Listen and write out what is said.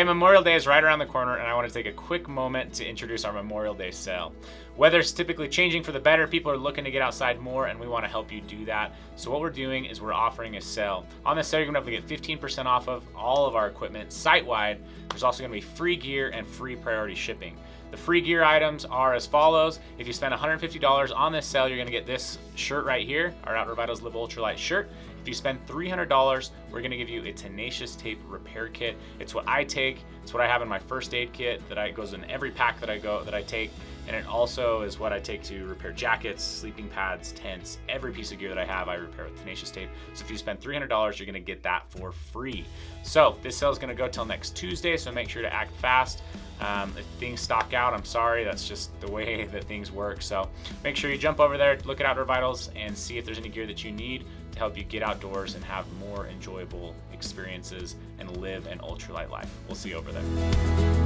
Hey, Memorial Day is right around the corner, and I want to take a quick moment to introduce our Memorial Day sale. Weather's typically changing for the better. People are looking to get outside more, and we want to help you do that. So what we're doing is we're offering a sale. On this sale, you're going to be able to get 15% off of all of our equipment site-wide. There's also going to be free gear and free priority shipping. The free gear items are as follows. If you spend $150 on this sale, you're going to get this shirt right here, our Outdoor Vitals Live Ultralight shirt. If you spend $300, we're going to give you a Tenacious Tape repair kit. It's what I take. It's what I have in my first aid kit that goes in every pack that I take. And it also is what I take to repair jackets, sleeping pads, tents, every piece of gear that I have, I repair with Tenacious Tape. So if you spend $300, you're going to get that for free. So this sale is going to go till next Tuesday, so make sure to act fast. If things stock out, I'm sorry, that's just the way that things work. So make sure you jump over there, look at Outdoor Vitals, and see if there's any gear that you need to help you get outdoors and have more enjoyable experiences and live an ultralight life. We'll see you over there.